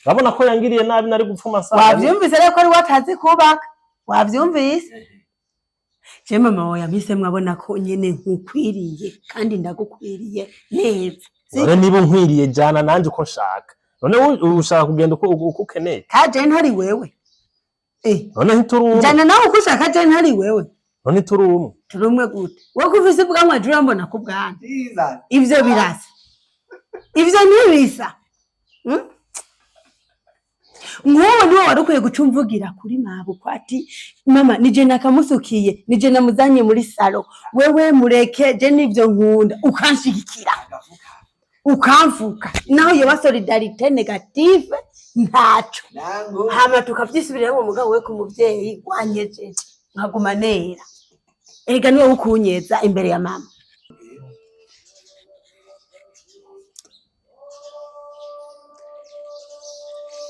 Urabona ko yangiriye nabi nari gupfuma saa. Wavyumvise rero ko ari watazi kubaka. Wavyumvise? Je mama wawe yamise mwabona ko nyene nkukwiriye kandi ndagukwiriye neza. None niba nkwiriye jana nanje uko nshaka. None ushaka kugenda uko ukeneye. Kaje ntari wewe. None ntituru. Jana nawe uko ushaka je ntari wewe. None turu. Turumwe gute? Wowe kuvise bwanwa jura mbona ko bwana. Ivyo birasa. Ivyo ntibisa. Mwowe niwe warukwiye gucumvugira kuri mabo kwati mama nije nakamusukiye nije namuzanye muri salo wewe mureke je nivyo nkunda ukanshigikira ukamvuka naho yoba solidarité négative ntaco hama tukavyisubirira mu mugabo we ku muvyeyi wanyejeje nkaguma nera erega niwe ukunyeza imbere ya mama.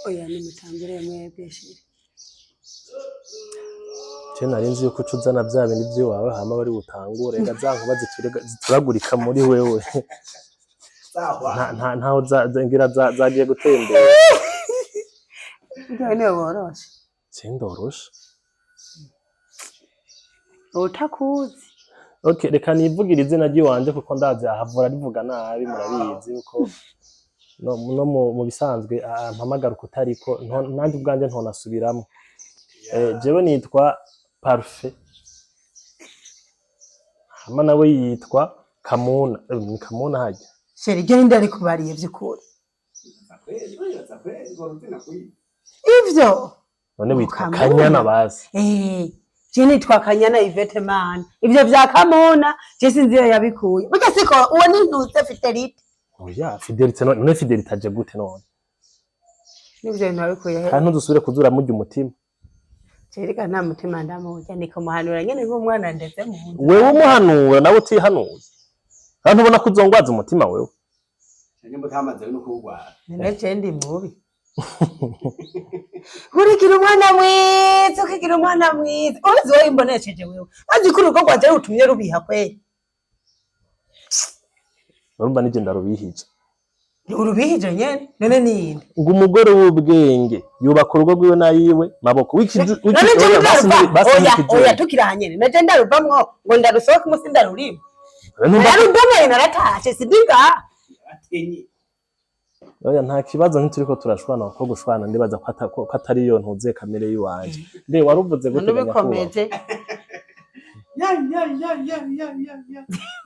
Oya ni mutambire mwebwe shiri. Nari nzi yuko ucuzana bya bindi byo wawe hama bari butangure rega zankuba zituragurika muri wewe. Ntaho ngira zagiye gutembera. Ndane woroshe. Sindoroshe. Utakuzi. Okay, reka nivugira izina ry'iwanje kuko ndazi ahavura rivuga nabi murabizi uko no mu bisanzwe mpamagara kutariko nandi ubwanje ntonasubiramo. Jewe nitwa Parfait. Hama nawe yitwa Kamuna. Ni Kamuna haje. Sheri je ndari kubariye vyukuri. Ivyo. None witwa Kanyana bazi. Je nitwa Kanyana Yvette man. Ivyo vya Kamuna je sinziyo yabikuye. Burya siko uwo ni ntutse Fidelite. Oya Fidelite none Fidelite aje gute none? Nivyo nabikuye he. Kandi dusubire kuzura mujye umutima. Cereka nta mutima ndamujya niko muhanura nyene nk'umwana ndetse mu nzu. Wewe umuhanura nawe utihanuza. Kandi ubona ko uzongwaza umutima wewe. Cyane mutamaze no kugwara. Nene ndi mubi. Kurigira umwana mwiza ukigira umwana mwiza. Uzi wowe imbonesheje wewe. Azi kuri uko gwaje utumye rubiha kweli. Urumva nije ndarubihije. Urubihije nyene none ninde? Ngo umugore w'ubwenge yubaka urugo rwiwe nayiwe maboko wikije oya tukirahanyene naje ndaruvamwo ngo ndarusohoka umusi ndarurimo. Narudome naratashe sidinga. Oya nta kibazo ntituriko turashwana ko gushwana ndibaza ko atari yo ntuze kamere yiwanje. Nde waruvuze gute bikomeje.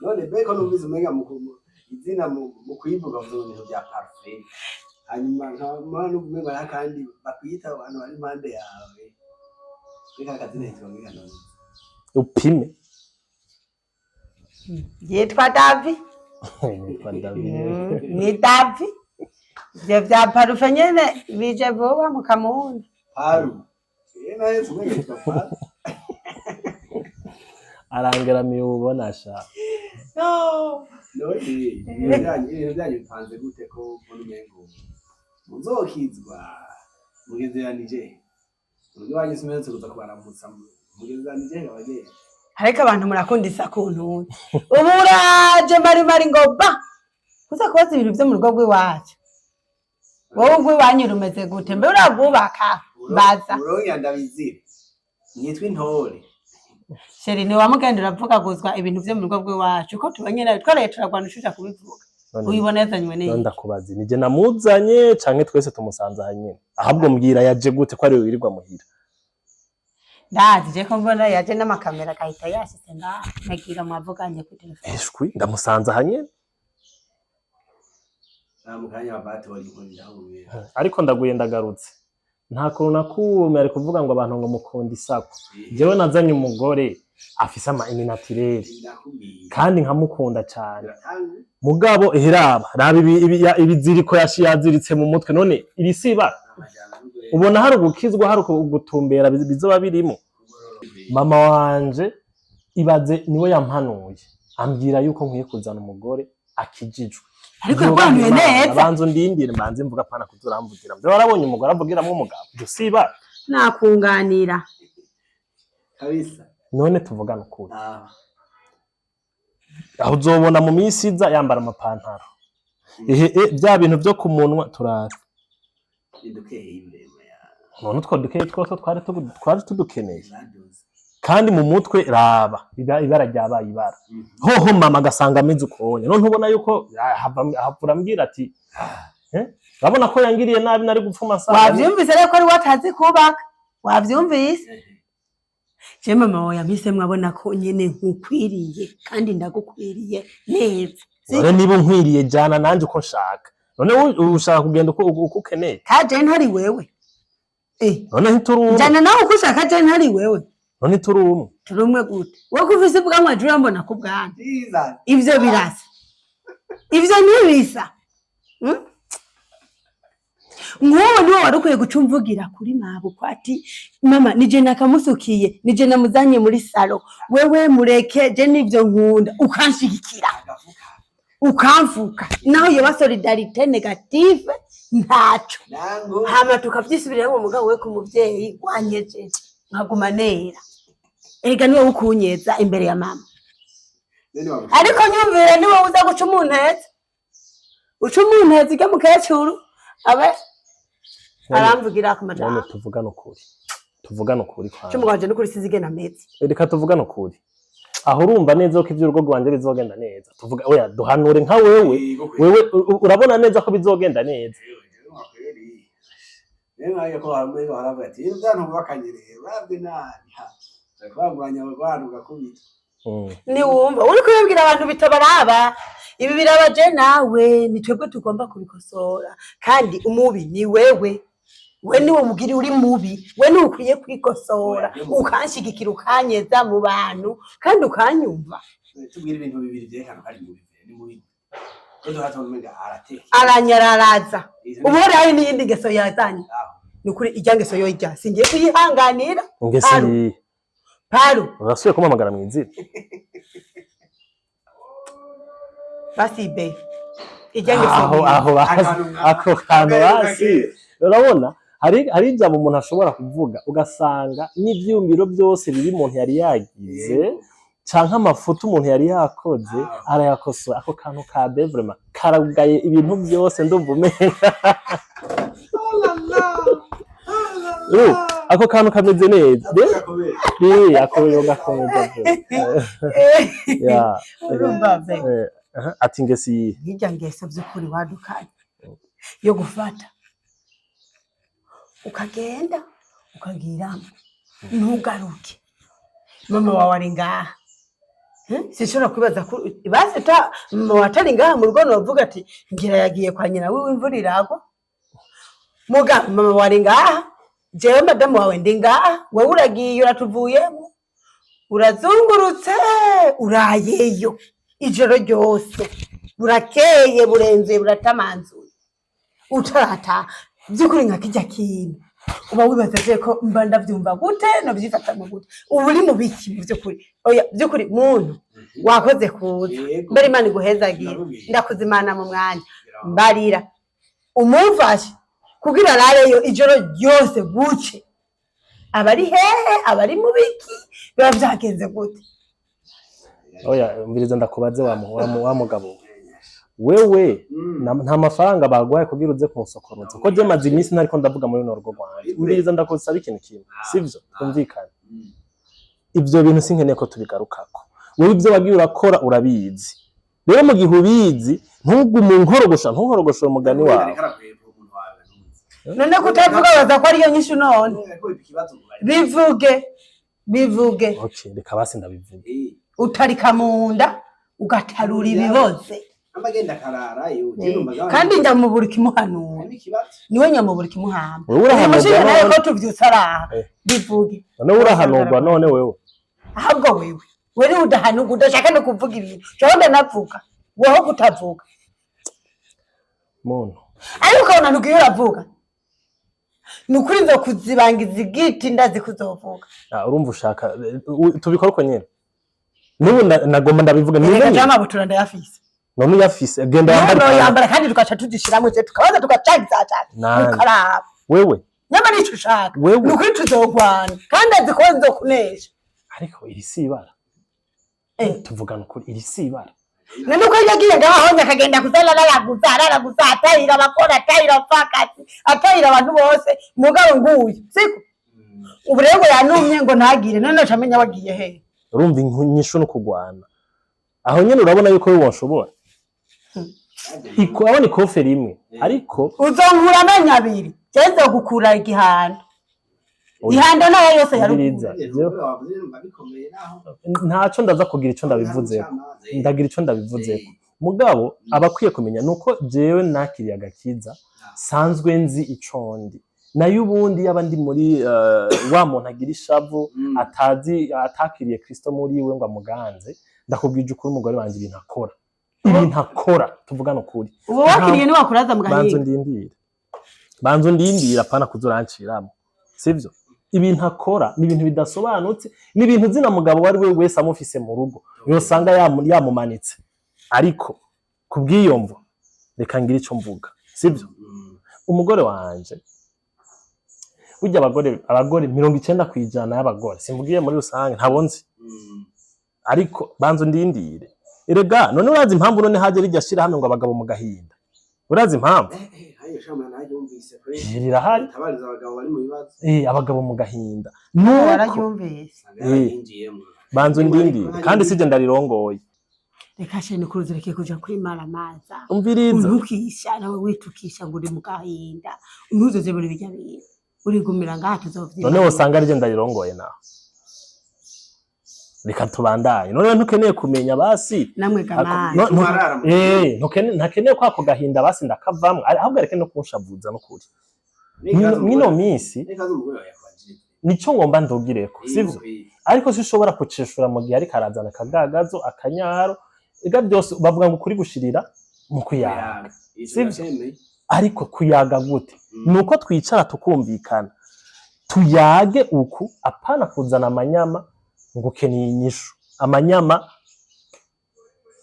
None beko nubize umenga mukumu izina mu kuyivuga mu bya Parfait. Hanyuma nkamana umenga nakandi bakwita abantu bari impande yawe. Reka kazine twongera none. Upime. Yitwa Davi. Yitwa Davi. Ni Davi. Je vya Parfait nyene bije vuba mu Kamuna. Paru. Yena yesu umenga yitwa Paru. Arangeramiye ubona sha. No. Ibintu byanyu bipanze gute ko muri mengo muzokizwa mugezeranije uburyo wanyu simeze kuza kubaramutsa mugezeranije abagiye ariko abantu murakundisa kuntu uburaje mari ngo ba kuza kubaza ibintu byo mu rugo rw'iwacu wowe rw'iwanyu rumeze gute mbe uragubaka baza uronya ndabizire nitwa intore. Sheri ni wamugenda uravuga guzwa ibintu byo mu rugo rw'iwacu ko tubanye nawe twaraye turagwana ushusha kubivuga uyibonezanywe neza. Ndakubaza nije namuzanye canke twese tumusanze hanyene ahabwo mbwira yaje gute ko ari wirirwa muhira. Ndazi je ko mbona yaje n'amakamera kahita yashitse nagira mwavuganye ku telefone. Eshwi ndamusanze hanyene. Namukanya abati wari nkunda huye. Ariko ndaguye ndagarutse. Nta kuntu nakume ari kuvuga ngo abantu ngo mukunda isako. Jewe nazanye umugore afise ama naturel kandi nkamukunda cyane. Mugabo eheraba raba ibiziriko yaziritse mu mutwe none irisiba. Ubona hari ugukizwa hari ugutumbera bizoba birimo. Mama wanje ibaze niwe yampanuye. Ambwira yuko nkwiye kuzana umugore akijijwe. Ariko yabanuye neza. Abanzo ndindire mbanze mvuga pana kuzuramvugira. Byo warabonye umugore avugiramo umugabo. Dusiba nakunganira. Kabisa. None tuvugana ukuri. Aho uzobona mu minsi iza yambara amapantaro. Bya bintu byo kumunwa turara. idukeye imvema ya none utwo dukeye twose twari tudukeneye kandi mu mutwe raba ibara ryabaye ibara hoho mama agasanga ameze ukonye none ubona yuko havura ambwira ati urabona ko yangiriye nabi nari gupfuma saa wavyumvise rero ko ari watazi kubaka wavyumvise je mama wawe yampise mwabona ko nyene nkukwiriye kandi ndagukwiriye neza none niba nkwiriye jana nanje uko nshaka none ushaka kugenda uko ukeneye kaje ntari wewe none ntiturumwe jana nawe uko ushaka je ntari wewe none turumwe gute wowe kuvise bwanwa jura mbona ko bwana ivyo birasa ivyo ntibisa Mwowe niwe warukwiye gucumvugira kuri mabo kwati mama nije nakamusukiye nije namuzanye muri salo wewe mureke je nivyo nkunda ukanshigikira ukamvuka naho yoba solidarite negative ntaco hama tukavyisubirira mu mugabo we ku muvyeyi wanyejeje nkaguma nera ega niwe ukunyeza imbere ya mama ariko nyumvire niwe uza guca umuntu ige mukecuru abe aramvugira ku majana none tuvugana ukuri kwa cyo muganje n'ukuri sizigena mezi reka tuvugana ukuri aho urumva neza ko ivyo urugo rwanje bizogenda neza tuvuga oya duhanure nka wewe urabona neza ko bizogenda neza Nena ko hamwe baravuga ati "Ndantu bakanyereye babwe nani ha." Bakagwanya abantu gakubita. Ni wumva uri kubibwira abantu bitabaraba. Ibi birabaje nawe ni twebwe tugomba kubikosora kandi umubi ni wewe. We niwe mugiri uri mubi. We ni ukwiye kwikosora. Ukanshigikira ukanyeza mu bantu kandi ukanyumva. Tubwira ibintu bibiri byerekana ko ari mubi. Ni mubi. Ejo hatonmenga arateke. Aranyararaza. Ubore hari n'iyindi ngeso yazanye. Nukuri ijyangeso yo ijya singiye kuyihanganira. Ngesi Paru. Urasuye kumamagara mu inzira. Basi be. Ijyangeso. Ako kantu basi. Urabona hari ijambo umuntu ashobora kuvuga ugasanga n'ivyumviro byose biri umuntu yari yagize canka amafuta umuntu yari yakoze arayakosora. Ako kantu ka vraiment karagugaye ibintu byose ndumva umenga. Ako kantu kameze neza. Ako gakomeza. Ya. Ati ngesi hirya ngeso by'ukuri wadukanye yo gufata ukagenda ukagira ntugaruke mama wawe ari ngaha sishobora kwibaza ko base ta mama watari ngaha mu rugo novuga ati ngira yagiye kwa nyina wiwe imvura iragwa muga mama wari ngaha jewe madamu wawe ndi ngaha wewe uragiye uratuvuyemo urazungurutse urayeyo ijoro ryose burakeye burenze buratamanzuye utarata byukuri nka kijya kintu uba wibaza ko mba ndavyumva gute no byifatamo gute ubu uri mu biki byukuri oya byukuri muntu wakoze kuza mbere Imana iguhezagira ndakuzimana mu mwanya mbarira umumfashe kugira rareyo ijoro ryose buce abari hehe abari mu biki biba byagenze gute. Oya mbiriza ndakubaze wa mugabo wewe nta mafaranga bagwaye kugira uze kumusokoroza ko je mazi iminsi ntariko ndavuga muri no rugo rwanje mbiriza ndakusaba ikintu kimwe sivyo twumvikana ivyo bintu sinkeneye ko tubigarukako wewe ivyo wagiye urakora urabizi rero mu gihe ubizi ntugume nkorogosha umugani wawe none kutavuga baza ko ariyo nyishu none bivuge okay reka basi ndabivuge utarika munda ugatarura ibiboze amagenda karara yo kandi ndamubura kimuhanura niwe nyamubura kimuhamba urahanurwa nawe ko tuvyutsa araha bivuge none urahanurwa none wewe ahubwo wewe udahanuka udashaka no kuvuga ibintu cyangwa navuga wowe kutavuga muntu ariko ukabona ntugiye uravuga nukuri nzo kuzibangiza igiti ndazi kuzovuga urumva ushaka tubikora uko nyene nubu nagomba ndabivuga niba jama butura ndayafise none yafise genda yambara kandi tukaca tudishiramo cyo tukabaza tugacagiza cyane ukaraba wewe nyama nico ushaka nukuri tuzogwana kandi azikonzo kunesha ariko iri sibara tuvugana ukuri iri sibara none uko yagiye ngaho akagenda arara gusa atayira abakora atayira apfakazi atayira abantu bose mugabo nguyu siko ubu rero yanumye ngo ntagire none acamenya wagiye he urumva inyishu no kugwana aho nyene urabona yuko wonshobora abona ikofe rimwe ariko uzonkura amenya abiri cyeze gukura igihanda ihanda nayo yose yarubiriza ntaco ndaza kugira ico ndabivuze ndagira ico ndabivuze mugabo abakwiye kumenya nuko jewe nakiriye agakiza sanzwe nzi ico ndi nayo ubundi yaba ndi muri wa muntu agira ishavu atakiriye Kristo muri we ngo amuganze ndakubwije ukuri umugore wanje ibintu akora tuvugana ukuri uwo wakiriye ni wakuraza mugahinga banzo ndindira apana kuzuranciramo sivyo ibintu akora ni ibintu bidasobanutse ni ibintu zina mugabo wari we wese amufise mu rugo yosanga yamumanitse ariko kubwiyomvo reka ngira ico mvuga sivyo umugore wanje burya abagore 90% y'abagore simvugiye muri rusange ntabonzi ariko banzo ndindire erega none urazi impamvu none haje rijya shira hamwe ngo abagabo mu gahinda urazi impamvu rirahari abagabo mu gahinda banzo ndindire kandi sije ndarirongoye reka shene kuruzireke kuja kwimara maza umviriza ntukisha nawe witukisha ngo uri mu gahinda ntuzoze buri bijya bintu urigumira ngaha tuzovyira none wosanga rije ndarirongoye naho reka tubandanye none ntukeneye kumenya basi namwe gamana ntakeneye kwako gahinda basi ndakavamwe ahubwo reke no kunshavuza no kuri mwino minsi nico ngomba ndogireko sivyo ariko sishobora kucishura mu gihe ariko arazana akagagazo akanyaro ega byose bavuga ngo kuri gushirira mu kuyaga sivyo ariko kuyaga gute nuko twicara tukumvikana tuyage uku apana kuzana amanyama ngo keneye inyishu amanyama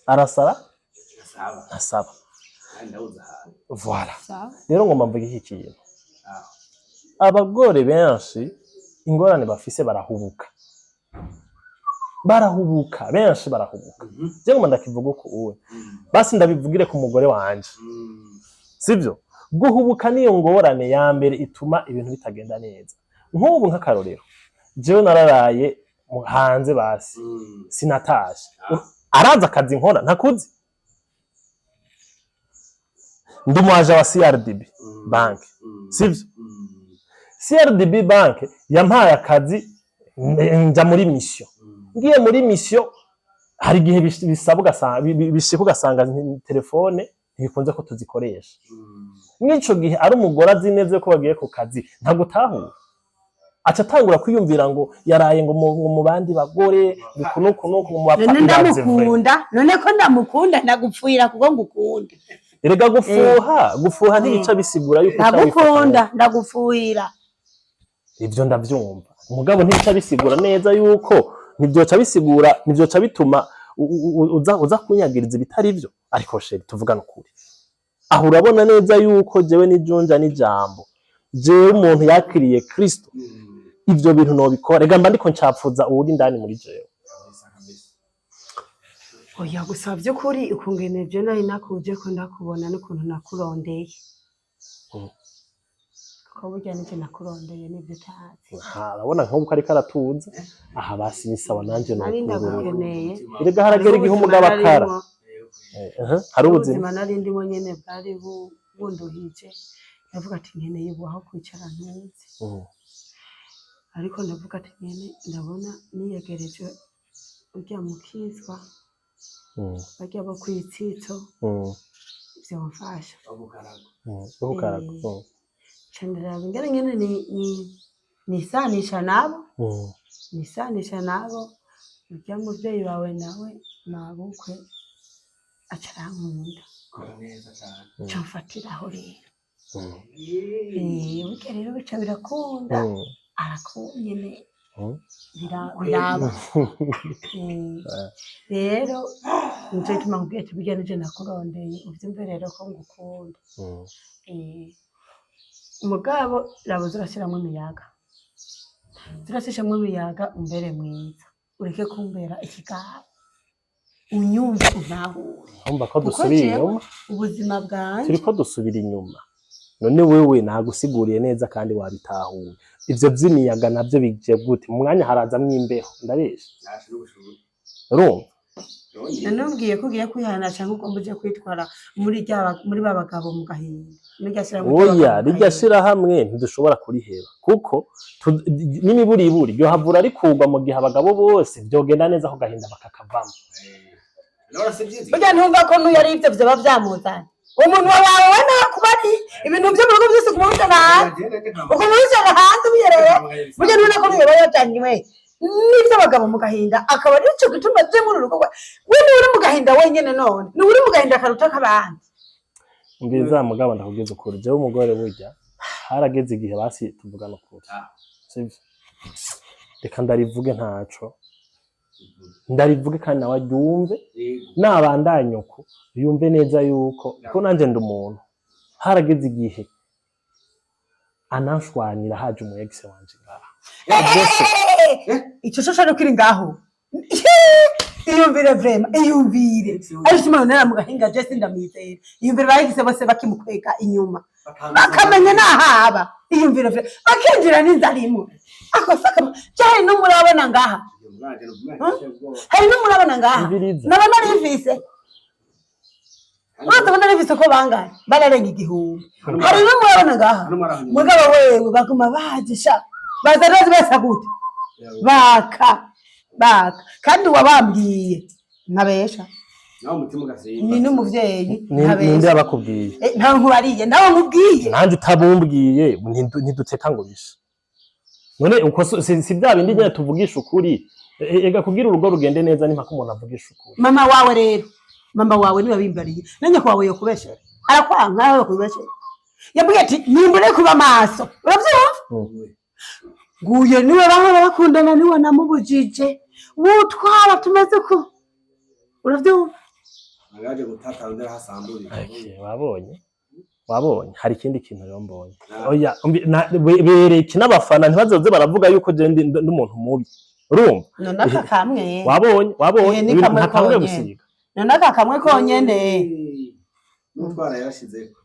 arasara asaba voilà rero ngomba mvuga iki kintu abagore benshi ingorane bafise barahubuka benshi barahubuka je ngomba ndakivuga uko uwe basi ndabivugire ku mugore wanje sivyo guhubuka niyo ngorane ya mbere ituma ibintu bitagenda neza nk'ubu nk'akarorero jewe nararaye hanze basi sinatashe araza akazi nkora ntakuzi ndumuaje wa CRDB bank sivyo CRDB bank yampaye akazi nja muri mission ngiye muri mission hari gihe bishika ugasanga telefone ntibikunze ko tuzikoresha mw'ico gihe ari umugore azi neza ko bagiye ku kazi ntagutahura aca tangura kwiyumvira ngo yaraye ngo mu bandi bagore nuko mu bapfa ndamukunda none ko ndamukunda ndagupfuira kuko ngukunda erega gufuha ntibica bisigura yuko ndagukunda ndagupfuira ivyo ndavyumva umugabo ntibica bisigura neza yuko nivyoca bituma uza kunyagiriza ibitari byo ariko sheri tuvugana ukuri aho urabona neza yuko jewe n'ijunja n'ijambo jewe umuntu yakiriye Kristo ivyo bintu nobikora rega mba ndiko ncapfuza uri ndani muri jewe oya gusa by'ukuri ukungene je nari nakuje ko ndakubona n'ukuntu nakurondeye ko burya nije nakurondeye n'ibyo tazi urabona nk'ubu ko ariko aratuza aha basi nisaba nanje no ndagukeneye rega haragera igihe umugabo akara hari ubuzima nari ndimo nyene bwari bunduhije ndavuga ati nkeneye ubaho kwicara ntuzi ariko ndavuga ati nyene ndabona niyegereje urya mukizwa bajya bo kwitsitso byamfasha chandra ngene nyene nisanisha nabo urya muvyeyi wawe nawe mabukwe acarankunda camfatiraho rero burya rero bica birakunda arakunyene biraba rero nico gituma nkubwiye ati burya nije nakurondeye uvyumve rero ko ngukunda umugabo rabo zirashiramwo imiyaga umbere mwiza ureke kumbera ikigabo unyumve untahure umva ko dusubira inyuma ubuzima bwanje turiko dusubira inyuma none wewe nagusiguriye neza kandi wabitahuye ivyo vy'imiyaga navyo bije gute mu mwanya harazamwo imbeho ndabesha urumva nanubwiye ko ugiye kwihana cyangwa ugomba uje kwitwara muri babagabo mu gahinda oya rijya shira hamwe ntidushobora kuriheba kuko n'imiburiburi ryo havura rikugwa mu gihe abagabo bose byogenda neza ko gahinda bakakavamo burya ntumva ko n'uyari ivyo vyoba vyamuzanye umuntu wawe we nakubari ibintu vyo mu rugo vyose kumurutana hanze ukumurutana hanze ubiyereye burya nubona ko n'uyoba yajanywe n'ivyo abagabo mu gahinda akaba ari cyo gituma je muri urugo we uri mu gahinda wenyene none ni uri mu gahinda karuta kabandi umbiza mugabo ndakubwiza ukuri je umugore burya harageze igihe basi tuvugana ukuri sivyo reka ndarivuge ntaco ndarivuge kandi nawe aryumve nabandanye uko yumve neza yuko ko nanje ndi umuntu harageze igihe anashwanira haje umu ex wanje ngaha ico cyo cyo kiri ngaho iyumvire vrema iyumvire ariko imana nara mu gahinga je sindamizera iyumvire bahise bose bakimukweka inyuma bakamenya nahaba iyumvire vrema bakinjira n'inzarimo akosaka cyane no murabona ngaha hari no murabona ngaha nabona rivise Mwana rivise ko bangaye bararenga igihumbi hari no murabona ngaha mugabo wewe baguma bagisha bazarazi basa gute baka kandi wabambwiye nkabesha naho umutima ugasimba ni n'umuvyeyi nkabesha ninde yabakubwiye nta nkubariye nawe nkubwiye nanje utabumbwiye ntiduteka ngo bisha none uko si bya bindi nyine tuvugisha ukuri ega kugira urugo rugende neza ni mpaka umuntu avugisha ukuri mama wawe rero mama wawe niwe bimbariye nanye kwawe yo kubeshera arakwanka yo kubeshera yambwiye ati nimbure kuba maso uravyumva nguye niwe bahora bakundana niwe namubujije wutwara tumeze ko uravyumva agaje gutata ndera hasamburi wabonye hari ikindi kintu rero mbonye oya bereke n'abafana ntibazoze baravuga yuko je ndi umuntu mubi urumva nonaka kamwe wabonye ntakamwe gusiga nonaka kamwe konyene n'utwara yarashizeko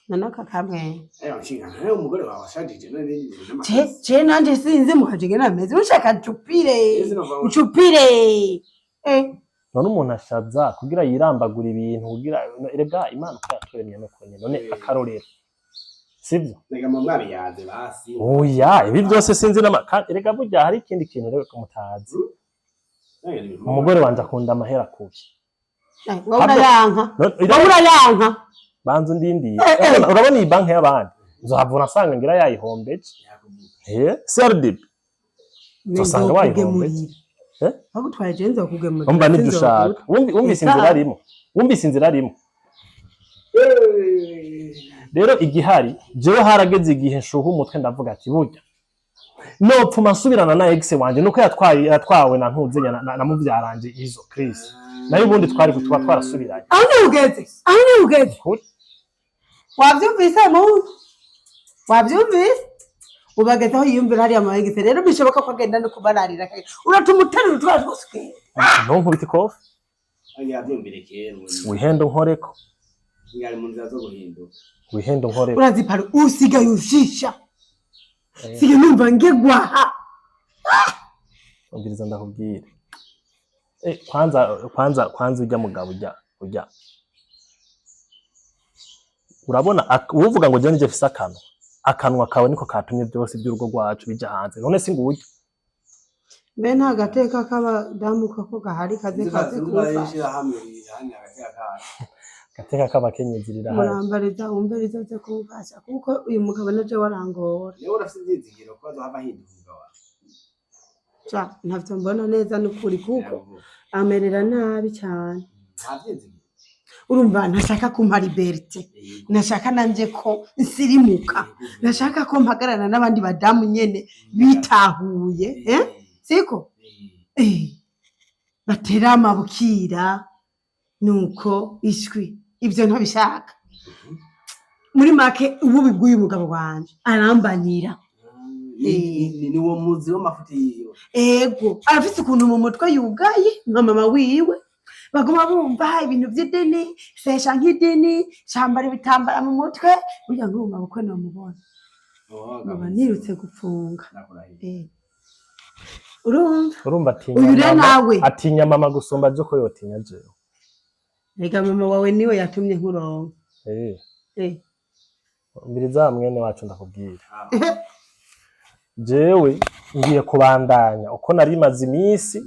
nonaka kamwe nshinga nayo umugore wawe ashajije none je nanje sinzi muhajige nameze ushaka ncupire none umuntu ashaza kugira yirambagura ibintu kugira erega imana ko yaturemye no kone none akarorero sivyo nega mu mwami yaze basi oya ibi byose sinzi erega burya hari ikindi kintu rero kumutazi umugore wanje akunda amahera kubi urayanka banzu ndindiye urabona iyi banki y'abandi uzohavuna asanga ngira yayihombeje CRDB usanga wayihombeje bagutwaye je nzo kugemura umva nibyo ushaka wumvise inzira arimo rero igihari jewe harageze igihe nshuha umutwe ndavuga ati burya nopfuma nsubirana na ex wanje nuko yatwawe na ntuzenya na muvyaranje izo Chris nayo ubundi twari gutwa twarasubiranye aho ni ugeze wavyumvise ubageze aho yiyumvira hariya amahegese rero bishoboka ko agenda no kubararira uratuma uterura utwara twose no nkubita ikofi yavyumvire kero wihendo nkoreko ngari mu nzira zo guhinduka wihendo nkoreko urazipara usigaye ushisha siga numva ngegwaha ubwiriza ndakubwira kwanza ujya mugabo ujya urabona uvuga ngo je nije fisa akanwa kawe niko katumye byose by'urugo rwacu bija hanze none singuye be nta gateka k'abadamu kako gahari kaze kumfasha gateka k'abakenyezi rira hari murambariza umberiza ze kumfasha kuko uyu mugabo naje warangora yewe urafite ibyizigiro ko azohava ahinduka umugabo ntavyo mbona neza n'ukuri kuko amerera nabi cyane nta byizigiro urumva ntashaka kumpa liberté ntashaka nanje ko nsirimuka ntashaka ko mpagarana n'abandi badamu nyene bitahuye siko batera amabukira nuko ishwi ibyo ntabishaka muri make ububi bw'uyu mugabo wanje arambanira ni wo muzi w'amafuti yiwe ego arafite ukuntu mu mutwe yugaye nka mama wiwe baguma bumva ibintu by'idini sesha nk'idini shambara ibitambara mu mutwe burya ngo mu bukwe no mubona baba nirutse gupfunga urumva atinya mama gusumba byo ko yotinya jewe rega mama wawe niwe yatumye nkuronka mbiriza mwene wacu ndakubwira jewe ngiye kubandanya uko nari maze iminsi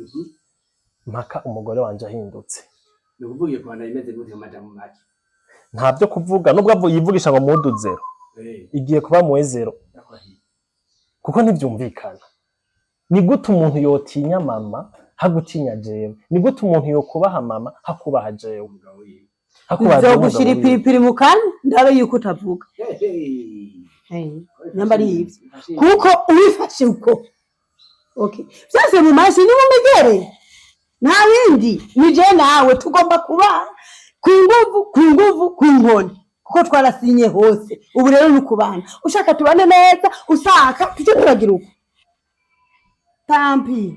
mpaka umugore wanje ahindutse nukuvugiye kubandanya imeze gute amajambo make nta byo kuvuga nubwo yivugisha ngo mudu zero igiye kuba mu zero kuko ntibyumvikana ni gute umuntu yotinya mama hagutinya jewe ni gute umuntu yokubaha mama hakubaha jewe Nzo gushira ipiripiri mu kanwa ndabe yuko utavuga namba ari ivyo kuko ubifashe uko okay byose mu mashi ni mumegere nta bindi nije nawe tugomba kuba ku nguvu ku nkoni kuko twarasinye hose ubu rero ni kubana ushaka tubane neza usaka tuje turagira uko tampi